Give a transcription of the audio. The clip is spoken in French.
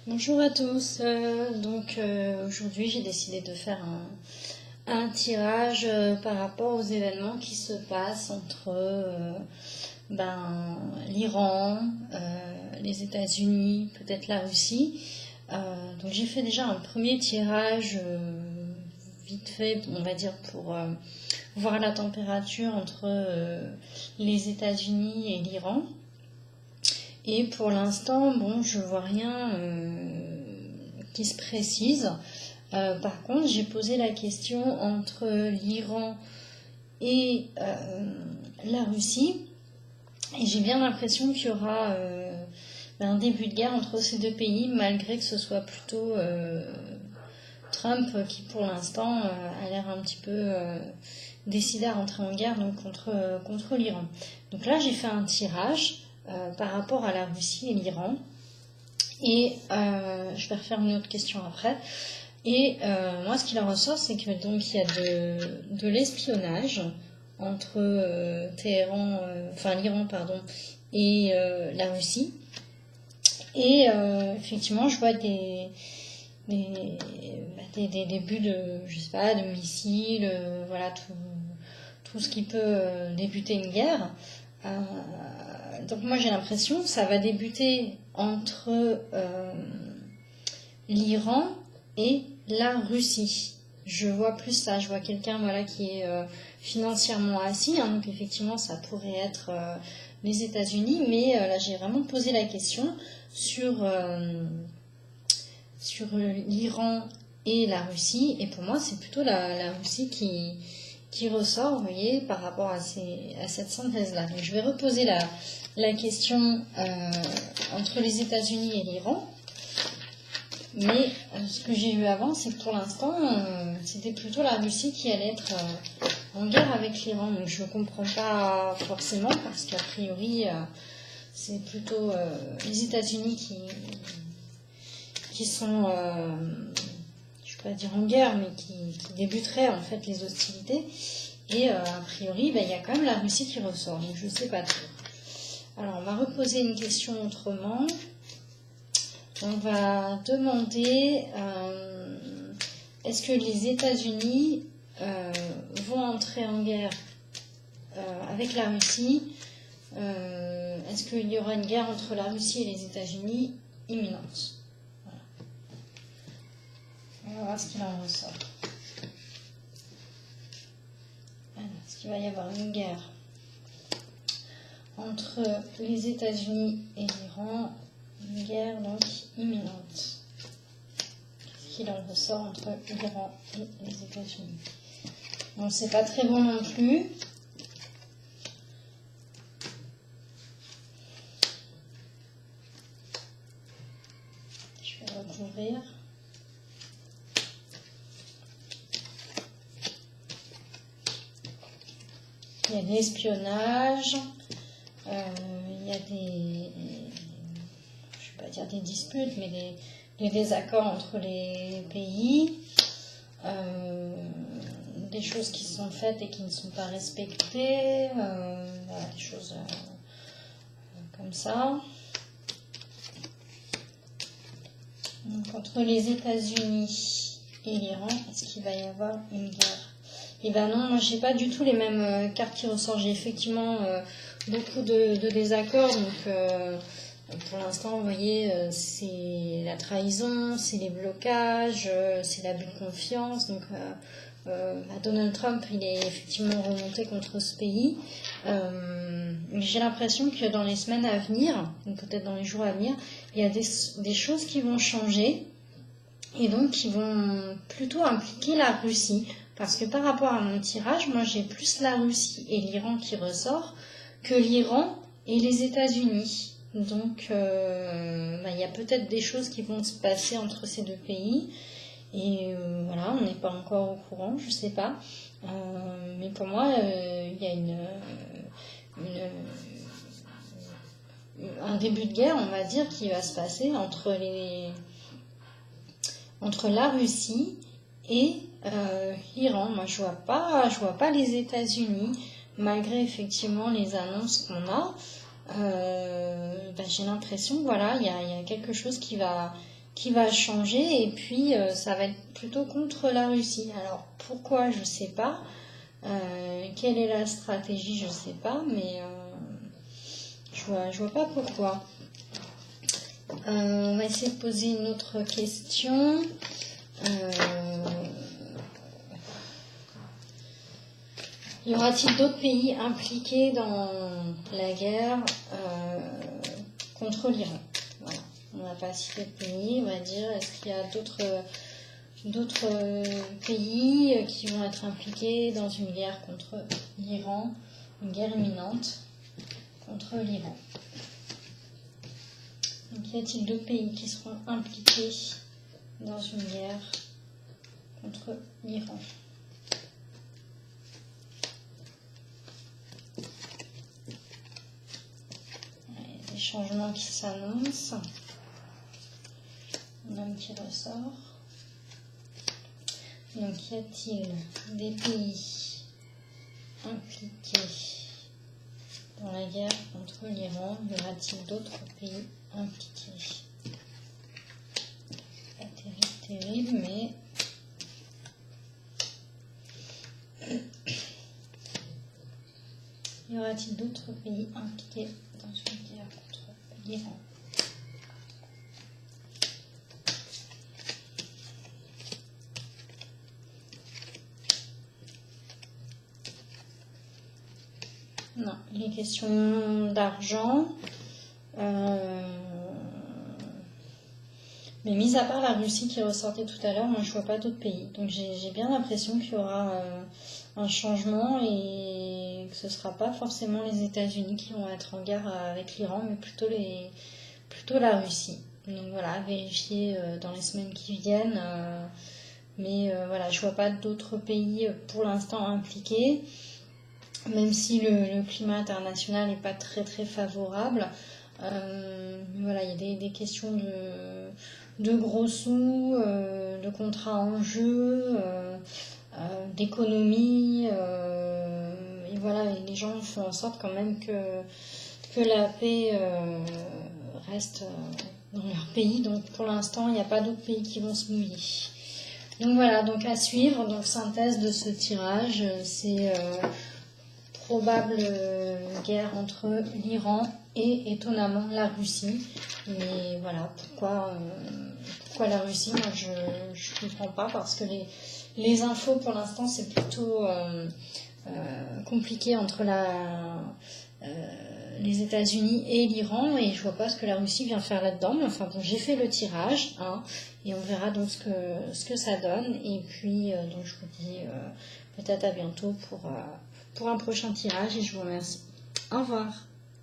Bonjour à tous, aujourd'hui j'ai décidé de faire un tirage par rapport aux événements qui se passent entre l'Iran, les États-Unis, peut-être la Russie. Donc j'ai fait déjà un premier tirage vite fait, on va dire, pour voir la température entre les États-Unis et l'Iran. Et pour l'instant, bon, je vois rien qui se précise. Par contre, j'ai posé la question entre l'Iran et la Russie. Et j'ai bien l'impression qu'il y aura un début de guerre entre ces deux pays, malgré que ce soit plutôt Trump qui, pour l'instant, a l'air un petit peu décidé à rentrer en guerre donc, contre l'Iran. Donc là, j'ai fait un tirage par rapport à la Russie et l'Iran. Et je vais refaire une autre question après. Et moi, ce qu'il en ressort, c'est que donc il y a de l'espionnage entre l'Iran et la Russie. Et effectivement, je vois des débuts de missiles, voilà tout ce qui peut débuter une guerre. Donc moi j'ai l'impression que ça va débuter entre l'Iran et la Russie. Je vois plus ça, je vois quelqu'un qui est financièrement assis, hein, donc effectivement ça pourrait être les États-Unis, mais là j'ai vraiment posé la question sur l'Iran et la Russie, et pour moi c'est plutôt la Russie qui ressort, vous voyez, par rapport à cette synthèse-là. Donc je vais reposer la question entre les États-Unis et l'Iran. Mais ce que j'ai vu avant, c'est que pour l'instant, c'était plutôt la Russie qui allait être en guerre avec l'Iran. Donc je ne comprends pas forcément, parce qu'a priori, c'est plutôt les États-Unis qui sont... je ne vais pas dire en guerre, mais qui débuteraient en fait les hostilités. Et a priori, il y a quand même la Russie qui ressort, donc je ne sais pas trop. Alors, on va reposer une question autrement. On va demander est-ce que les États-Unis vont entrer en guerre avec la Russie est-ce qu'il y aura une guerre entre la Russie et les États-Unis imminente? On va voir ce qu'il en ressort. Alors, est-ce qu'il va y avoir une guerre entre les États-Unis et l'Iran? Une guerre donc imminente. Qu'est-ce qu'il en ressort entre l'Iran et les États-Unis? Bon, c'est pas très bon non plus. Je vais recouvrir. Il y a de l'espionnage, il y a des, je ne vais pas dire des disputes, mais des désaccords entre les pays, des choses qui sont faites et qui ne sont pas respectées, voilà, des choses comme ça. Donc, entre les États-Unis et l'Iran, est-ce qu'il va y avoir une guerre? Et ben non, moi j'ai pas du tout les mêmes cartes qui ressortent. J'ai effectivement beaucoup de désaccords. Donc pour l'instant, vous voyez, c'est la trahison, c'est les blocages, c'est l'abus de confiance. Donc Donald Trump, il est effectivement remonté contre ce pays. Mais j'ai l'impression que dans les semaines à venir, ou peut-être dans les jours à venir, il y a des choses qui vont changer. Et donc qui vont plutôt impliquer la Russie. Parce que par rapport à mon tirage, moi j'ai plus la Russie et l'Iran qui ressort que l'Iran et les États-Unis. Donc il y a peut-être des choses qui vont se passer entre ces deux pays. Et voilà, on n'est pas encore au courant, je ne sais pas. Mais pour moi, il y a un début de guerre, on va dire, qui va se passer entre la Russie et l'Iran. Moi, je vois pas les États-Unis, malgré effectivement les annonces qu'on a. J'ai l'impression, voilà, il y a quelque chose qui va qui va changer, et puis ça va être plutôt contre la Russie. Alors pourquoi, je sais pas. Quelle est la stratégie, je sais pas, mais je vois pas pourquoi. On va essayer de poser une autre question. Y aura-t-il d'autres pays impliqués dans la guerre contre l'Iran? Voilà. On n'a pas cité de pays, on va dire. Est-ce qu'il y a d'autres pays qui vont être impliqués dans une guerre contre l'Iran, une guerre imminente contre l'Iran? Donc, y a-t-il d'autres pays qui seront impliqués dans une guerre contre l'Iran? Des changements qui s'annoncent. Un homme qui ressort. Donc, y a-t-il des pays impliqués dans la guerre contre l'Iran? Y aura-t-il d'autres pays impliqués? Pas terrible, mais y aura-t-il d'autres pays impliqués dans une guerre contre l'Iran? Non, il est question d'argent. Mais mis à part la Russie qui ressortait tout à l'heure, moi je vois pas d'autres pays. Donc j'ai bien l'impression qu'il y aura un changement et que ce sera pas forcément les États-Unis qui vont être en guerre avec l'Iran, mais plutôt la Russie. Donc voilà, à vérifier dans les semaines qui viennent. Mais voilà, je vois pas d'autres pays pour l'instant impliqués. Même si le climat international n'est pas très très favorable. Voilà, il y a des questions de gros sous, de contrats en jeu, d'économie. Et voilà, et les gens font en sorte quand même que la paix reste dans leur pays. Donc pour l'instant, il n'y a pas d'autres pays qui vont se mouiller. Donc voilà, donc à suivre. Donc synthèse de ce tirage, c'est probable guerre entre l'Iran et étonnamment la Russie. Mais voilà, pourquoi la Russie? Moi je comprends pas, parce que les infos pour l'instant c'est plutôt compliqué entre les États-Unis et l'Iran, et je vois pas ce que la Russie vient faire là-dedans. Mais enfin bon, j'ai fait le tirage, hein, et on verra donc ce que ça donne. Et puis donc je vous dis peut-être à bientôt pour un prochain tirage, et je vous remercie. Au revoir.